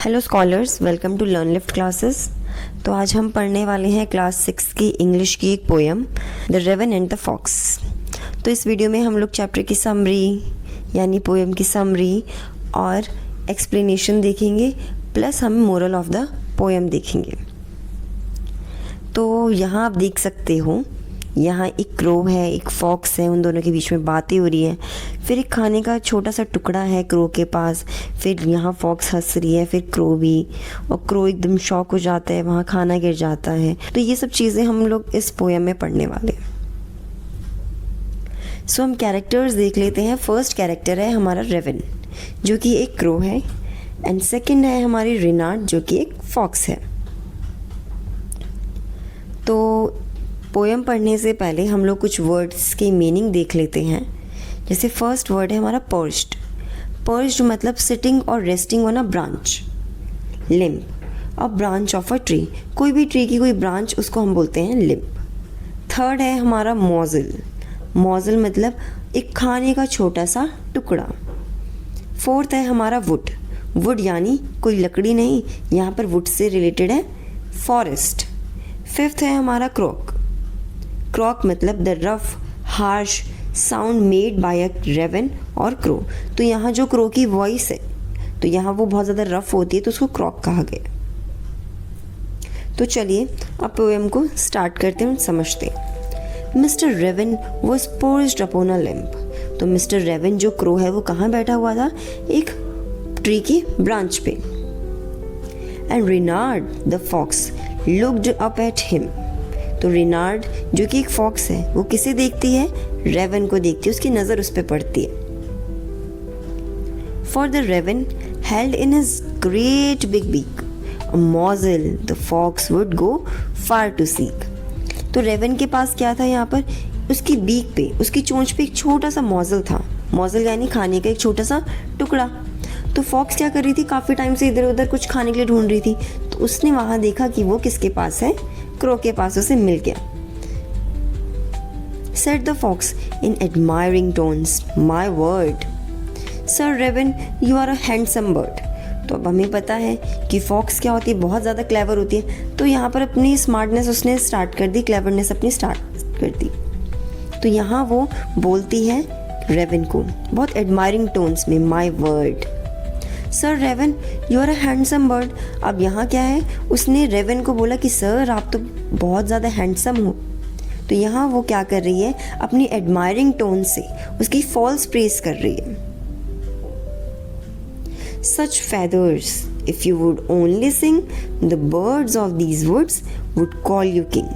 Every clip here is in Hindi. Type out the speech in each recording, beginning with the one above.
Hello scholars, welcome to learn lift classes. तो आज हम पढ़ने वाले हैं क्लास 6 की इंग्लिश की एक poem the raven and the fox. तो इस वीडियो में हम लोग चैप्टर की समरी यानी पोएम की समरी और एक्सप्लेनेशन देखेंगे, प्लस हम मोरल ऑफ द पोएम देखेंगे। तो यहाँ आप देख सकते हो, यहाँ एक क्रो है, एक फॉक्स है, उन दोनों के बीच में बातें हो रही है। फिर एक खाने का छोटा सा टुकड़ा है क्रो के पास, फिर यहाँ फॉक्स हंस रही है, फिर क्रो भी, और क्रो एकदम शॉक हो जाता है, वहाँ खाना गिर जाता है। तो ये सब चीज़ें हम लोग इस पोएम में पढ़ने वाले हैं। सो हम कैरेक्टर्स देख लेते हैं। फर्स्ट कैरेक्टर है हमारा रेवन, जो कि एक क्रो है, एंड सेकेंड है हमारी रिनार्ड, जो कि एक फॉक्स है। तो पोएम पढ़ने से पहले हम लोग कुछ वर्ड्स के मीनिंग देख लेते हैं। जैसे फर्स्ट वर्ड है हमारा पर्च्ड। पर्च्ड मतलब सिटिंग और resting on a branch. Limb, a branch of a tree, कोई भी ट्री की कोई ब्रांच, उसको हम बोलते हैं लिम्ब। थर्ड है हमारा मॉजल। मॉजल मतलब एक खाने का छोटा सा टुकड़ा। फोर्थ है हमारा वुड। वुड यानी कोई लकड़ी नहीं, यहाँ पर वुड से रिलेटेड है फॉरेस्ट। फिफ्थ है हमारा क्रॉक। क्रॉक मतलब the rough harsh sound made by a raven और क्रो। तो यहाँ जो क्रो की वॉइस है, तो यहाँ वो बहुत ज़्यादा रफ होती है, तो उसको क्रॉक कहा गया। तो चलिए अब पोएम को स्टार्ट करते हैं और समझते हैं। Mister Raven was perched upon a lamp. तो मिस्टर रेवन जो क्रो है वो कहाँ बैठा हुआ था? एक ट्री की ब्रांच पे। And Renard the fox looked up at him. तो रिनार्ड जो कि एक फॉक्स है, वो किसे देखती है? रेवन को देखती है, उसकी नज़र उस पर पड़ती है। For the raven held in his great big beak a morsel the fox would go far to seek. तो रेवन के पास क्या था यहाँ पर? उसकी बीक पे, उसकी चोंच पे एक छोटा सा मॉजल था। मॉजल यानी खाने का एक छोटा सा टुकड़ा। तो फॉक्स क्या कर रही थी? काफ़ी टाइम से इधर उधर कुछ खाने के लिए ढूंढ रही थी। तो उसने वहाँ देखा कि वो किसके पास है? क्रो के पास उसे मिल गया। Said the fox in admiring tones, "My word, Sir Raven, you are a handsome bird." तो अब हमें पता है कि फॉक्स क्या होती है, बहुत ज़्यादा क्लेवर होती है। तो यहाँ पर अपनी स्मार्टनेस उसने स्टार्ट कर दी, क्लेवरनेस अपनी स्टार्ट कर दी। तो यहाँ वो बोलती है रेवन को बहुत एडमायरिंग टोन्स में, my word sir raven you are a handsome bird. अब यहाँ क्या है, उसने रेवन को बोला कि सर आप तो बहुत ज़्यादा हैंडसम हो। तो यहाँ वो क्या कर रही है? अपनी एडमायरिंग टोन से उसकी फॉल्स प्रेज कर रही है। सच feathers, if you would only sing, the birds of these woods would call you king.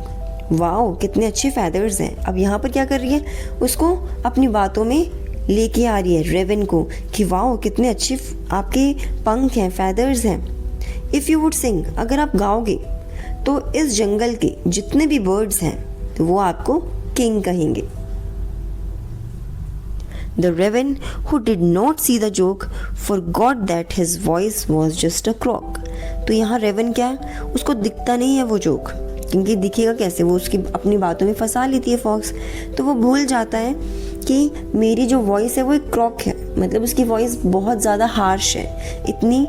Wow, कितने अच्छे feathers हैं। अब यहाँ पर क्या कर रही है? उसको अपनी बातों में लेके आ रही है रेवन को कि वाओ कितने अच्छे आपके पंख हैं, feathers हैं। If you would sing, अगर आप गाओगे तो इस जंगल के जितने भी birds हैं तो वो आपको किंग कहेंगे। The raven, who did not see the joke, forgot that his voice was just a croak. तो यहाँ रेवन क्या है? उसको दिखता नहीं है वो जोक, क्योंकि दिखेगा कैसे? वो उसकी अपनी बातों में फंसा लेती है फॉक्स। तो वो भूल जाता है कि मेरी जो वॉइस है वो एक क्रॉक है, मतलब उसकी वॉइस बहुत ज़्यादा हार्श है, इतनी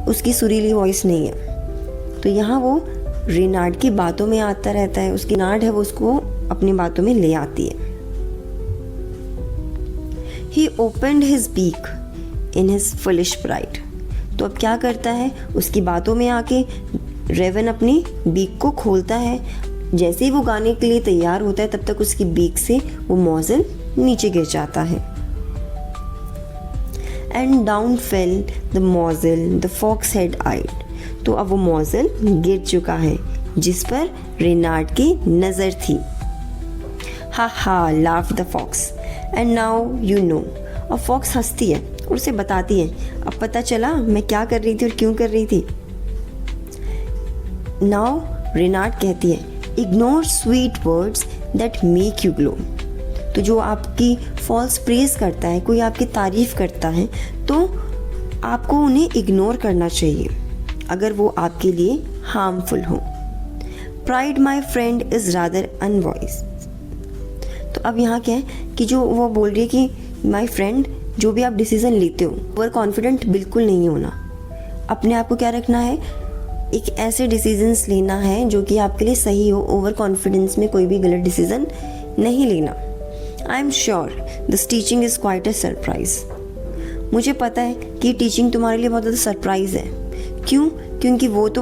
उसकी सुरीली वॉइस नहीं है। तो यहाँ वो रिनार्ड की बातों में आता रहता है, उसकी नार्ड है वो उसको अपनी बातों में ले आती है। He opened his beak in his foolish pride. तो अब क्या करता है? उसकी बातों में आके रेवन अपनी बीक को खोलता है। जैसे ही वो गाने के लिए तैयार होता है, तब तक उसकी बीक से वो मॉजल नीचे गिर जाता है। And down fell the muzzle the fox had eyed. तो अब वो मॉजल गिर चुका है जिस पर रिनार्ड की नज़र थी। Ha ha laugh the fox and now you know. और फॉक्स हंसती है और उसे बताती है, अब पता चला मैं क्या कर रही थी और क्यों कर रही थी। नाउ रिनार्ड कहती है, ignore sweet words that make you glow. तो जो आपकी फॉल्स प्रेज करता है, कोई आपकी तारीफ करता है, तो आपको उन्हें इग्नोर करना चाहिए अगर वो आपके लिए हार्मफुल हो। Pride my friend is rather unvoice. तो अब यहाँ क्या है कि जो वो बोल रही है कि माई फ्रेंड, जो भी आप डिसीज़न लेते हो ओवर कॉन्फिडेंट बिल्कुल नहीं होना। अपने आप को क्या रखना है, एक ऐसे डिसीजंस लेना है जो कि आपके लिए सही हो। ओवर कॉन्फिडेंस में कोई भी गलत डिसीजन नहीं लेना। I am sure this teaching is quite a surprise. मुझे पता है कि टीचिंग तुम्हारे लिए बहुत ज़्यादा सरप्राइज़ है। क्यों? क्योंकि वो तो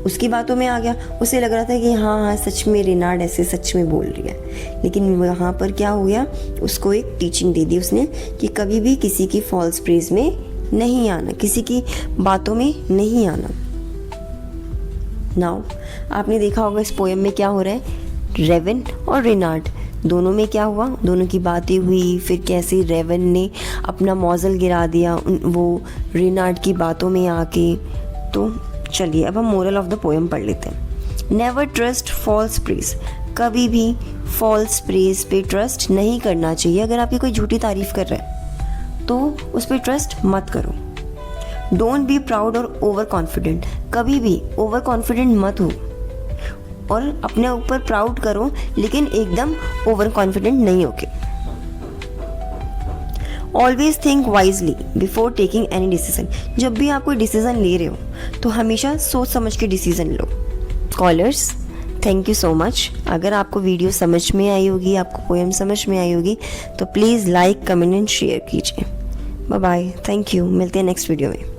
उसकी बातों में आ गया, उसे लग रहा था कि हाँ सच में रेनार्ड ऐसे सच में बोल रही है, लेकिन वहाँ पर क्या हो गया, उसको एक टीचिंग दे दी उसने कि कभी भी किसी की फॉल्स प्रेज में नहीं आना, किसी की बातों में नहीं आना। नाउ आपने देखा होगा इस पोएम में क्या हो रहा है, रेवन और रेनार्ड दोनों में क्या हुआ, दोनों की बातें हुई, फिर कैसे रेवन ने अपना मॉजल गिरा दिया वो रेनार्ड की बातों में आके। तो चलिए अब हम मोरल ऑफ द पोएम पढ़ लेते हैं। नेवर ट्रस्ट फॉल्स प्रेज, कभी भी फॉल्स प्रेज पे ट्रस्ट नहीं करना चाहिए। अगर आपकी कोई झूठी तारीफ कर रहा है तो उस पर ट्रस्ट मत करो। डोंट बी प्राउड और ओवर कॉन्फिडेंट, कभी भी ओवर कॉन्फिडेंट मत हो, और अपने ऊपर प्राउड करो लेकिन एकदम ओवर कॉन्फिडेंट नहीं होके। Always think wisely before taking any decision, जब भी आप कोई डिसीजन ले रहे हो तो हमेशा सोच समझ के डिसीजन लो। Scholars, thank you so much. अगर आपको वीडियो समझ में आई होगी, आपको पोएम समझ में आई होगी तो please like, comment and share कीजिए। बाय बाय, थैंक यू, मिलते हैं नेक्स्ट वीडियो में।